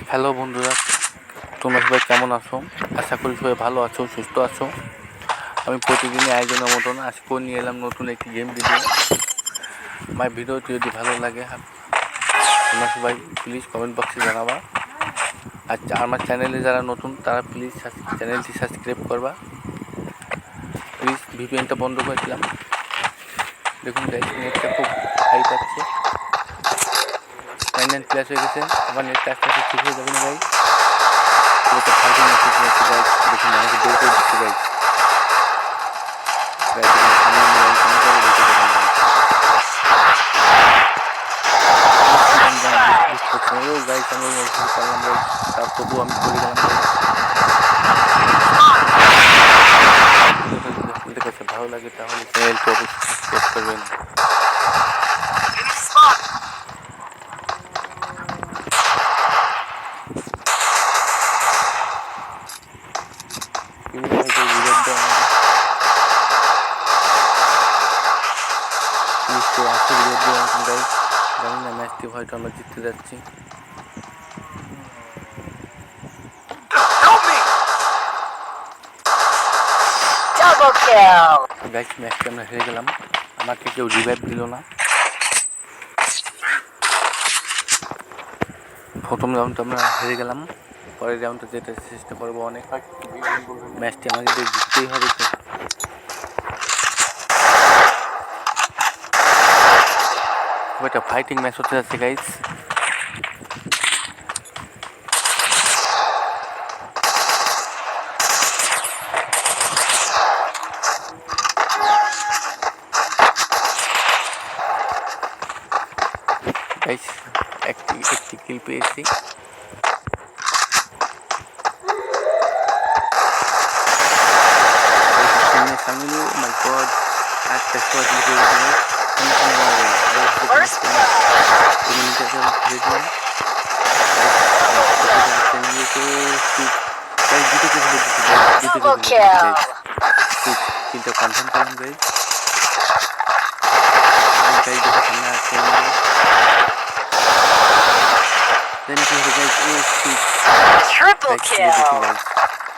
Hello বন্ধুরা, তোমরা সবাই কেমন আছো? আশা করি সবাই ভালো আছো, সুস্থ আছো। আমি প্রতিদিনই আয়োজনের মতন আজকেও নিয়ে এলাম নতুন একটি গেম ভিডিও। আমার ভিডিওটি যদি ভালো লাগে তোমরা সবাই প্লিজ কমেন্ট বক্সে জানাবা। আর আমার চ্যানেলে যারা নতুন তারা প্লিজ চ্যানেলটি সাবস্ক্রাইব করবা। প্লিজ ভিপিএনটা বন্ধ করে দিলাম। দেখুন গাইস, নেটটা খুব হাই পাচ্ছে, 99+ হয়ে গেছে। আবার নেটটা আস্তে আস্তে ঠিক হয়ে যাবে না গাইস। এটা ফালতু মেসেজ মেসেজ গাইস, দেখুন আমাকে বের করে দিচ্ছে গাইস। গাইস দেখুন সামনে আমি র্যাঙ্ক কেন করে দেখে দেখুন ও গাইস, আমি মেসেজ করলাম গাইস, তার তবুও আমি করে গেলাম গাইস। ভিডিওটা যদি আপনাদের কাছে ভালো লাগে তাহলে চ্যানেলটি অবশ্যই সাবস্ক্রাইব করবেন। কিন্তু ভাই কেউ রিভাইভ দেয় আমাকে, প্লিজ কেউ আসে রিভাইভ দেওয়া আমাকে গাইস। জানি না ম্যাচটি হয়তো আমরা জিততে যাচ্ছি। গাইস ম্যাচটি আমরা হেরে গেলাম, আমাকে কেউ রিভাইভ দিল না। প্রথম রাউন্ডটা আমরা হেরে গেলাম, পরের রাউন্ডটা যেতে চেষ্টা করবো অনেক। ম্যাচটি আমাকে জিততেই হবে তো। একটা ফাইটিং ম্যাচ হতে যাচ্ছে গাইস। গাইস একটি কিল পেয়েছি। সামনে মাই গড, একটা শট লিখে গেছে। কিন্তু কনফার্ম করলাম গাইস। গাইস দেখো সামনে আসছে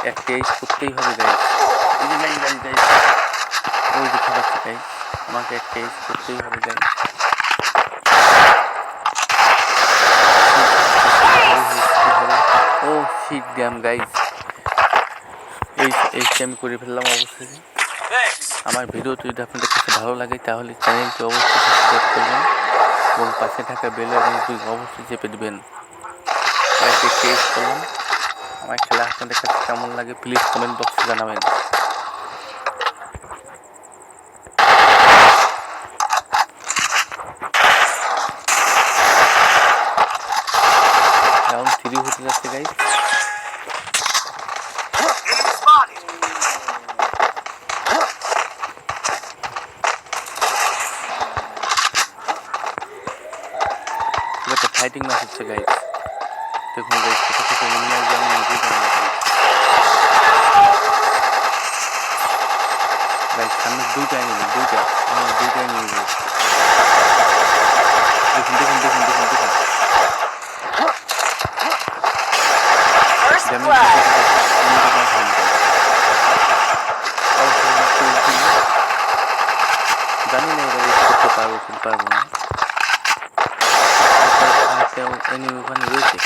একটা এইচ করতেই হবে গাইস। এই যে নাই গাইস গাইস, ওই দেখতে পাচ্ছি গাইস, আমাকে একটা এইচ করতেই হবে গাইস। ও শিট ড্যাম গাইস, এইচটা আমি করে ফেললাম অবশ্যই। আমার ভিডিওটি যদি আপনাদের কাছে ভালো লাগে তাহলে চ্যানেলটি অবশ্যই সাবস্ক্রাইব করবেন এবং পাশে থাকা বেল আইকনটি অবশ্যই চেপে দেবেন। টেস্ট করলাম, আমার খেলা আপনাদের কাছে কেমন লাগে প্লিজ কমেন্ট বক্সে জানাবেন। রাউন্ড 3 হতে যাচ্ছে গাইস। একটা ফাইটিং ম্যাচ হচ্ছে গাইস। দেখুন গাইস কোথা থেকে এনিমি আসবে আমি নিজেই জানি না গাইস। সামনে দুইটা এনিমি দেখুন দেখুন দেখুন দেখুন দেখুন জানি না এবার করতে পারবো কি পারবো না। এনিমি ওখানে রয়েছে।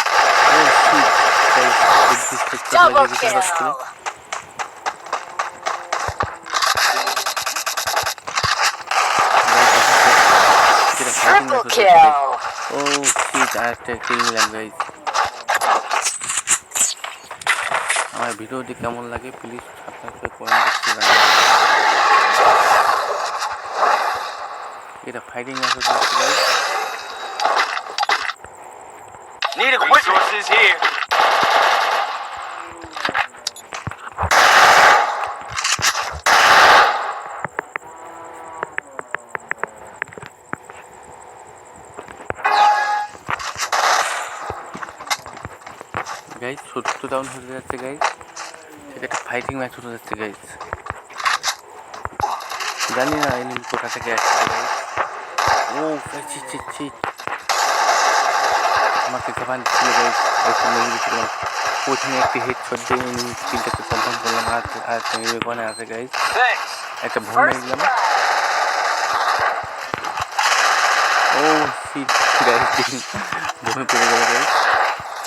ও শিট, আরেকটা কিল নিলাম গাইস। আমার ভিডিওটি কেমন লাগে প্লিজ আপনাকে কমেন্ট বক্সে জানাবেন। এটা ফাইটিং ম্যাচ হচ্ছে guys. Need resources here. Guys 70 round হতে যাচ্ছে গাইস, ঠিক একটা ফাইটিং ম্যাচ হতে যাচ্ছে গাইস। জানি না এনিমি কোথা থেকে আসছে গাইস। ও আমাকে জাপান ছিল গাইস একটু মেরে দিয়েছিলাম প্রথমে একটি হেড শট দিয়ে এনিমি কিলটাকে কনফার্ম করলাম আর একটা এনিমি কোনে আছে গাইস Thanks. একটা ভুল মেরে দিলাম ও শিট গাইস ভূমি পড়ে গেল গাইস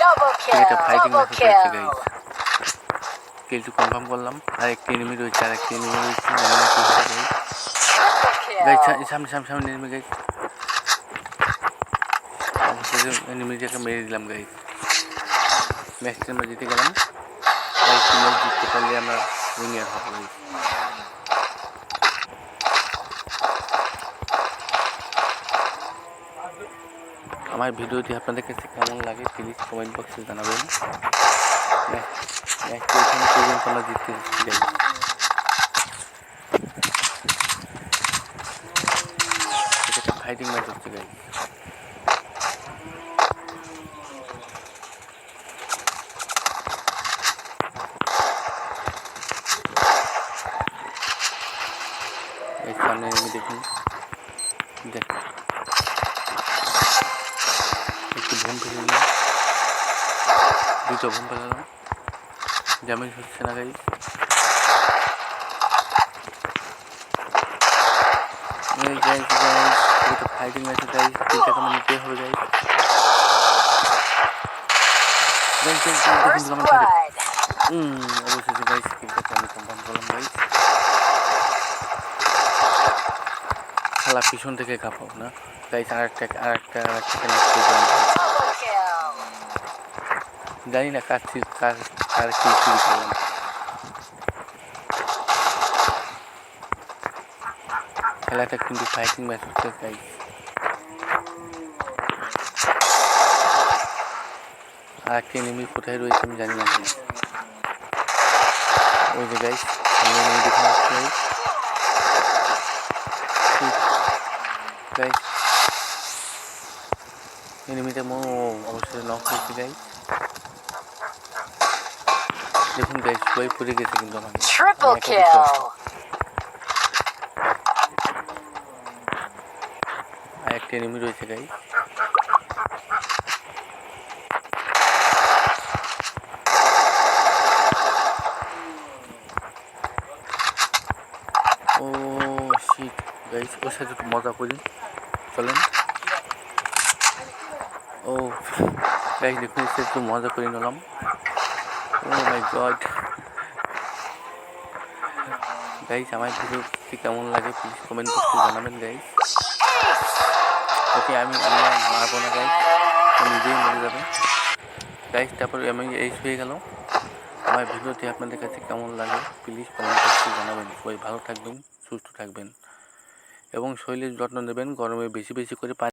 Double এটা ফাইটিং kill. ম্যাচ হচ্ছে গাইস কিলটি কনফার্ম করলাম আর একটি এনিমি রয়েছে জানি না কি হবে গাইস Triple সামনে kill. সামনে এনিমি গাইস অবশেষে এনিমিটাকে মেরে দিলাম গাইস ম্যাচটি আমরা জিতে গেলাম আর একটি ম্যাচ জিততে পারলে আমরা উইনার হবো গাইস আমার ভিডিওটি আপনাদের কাছে কেমন লাগে প্লিজ কমেন্ট বক্সে জানাবেন ম্যাচটি এখানে পর্যন্ত আমরা জিততে যাই এটা একটা ফাইটিং ম্যাচ হচ্ছে গাইস এই সামনে আমি দেখুন দেখ একটু ভুম ফেলে দিলাম দুটো ভুম ফেলালাম ড্যামেজ হচ্ছে না গাইস এটা ফাইটিং ম্যাচে গাইস তিনটা আমার নিতে হবে গাইস First blood. অবশেষে গাইস স্কিলটাকে আমি কনফার্ম করলাম গাইস খেলা পিছন থেকে কাঁপাও না গাইস আরেকটা Double kill. জানি না কার কিল চুরি করলাম খেলাটা কিন্তু ফাইটিং ম্যাচ হচ্ছে গাইস আর একটা এনিমি কোথায় রয়েছে আমি জানি না ওই যে গাইস সামনে এনিমি দেখে আসছে গাইস এনিমিটা অবশ্যই নক হয়েছে গাইস দেখুন গাইস সবাই পড়ে গেছে কিন্তু আমার Triple kill. আর একটা এনিমি রয়েছে গাইস ও শিট গাইস ওর সাথে একটু মজা করি চলেন ও গাইস দেখুন এসে একটু মজা করে নিলাম ও মাই গড গাইস আমার ভিডিওটি কেমন লাগে প্লিজ কমেন্ট বক্সে জানাবেন গাইস ওকে আমি মারবো না গাইস নিজেই মরে যাবে গাইস তারপর আমি এই হয়ে গেল আমার ভিডিওটি আপনাদের কাছে কেমন লাগে প্লিজ কমেন্ট বক্সে জানাবেন সবাই ভালো থাকবেন সুস্থ থাকবেন এবং শরীরের যত্ন নেবেন গরমে বেশি বেশি করে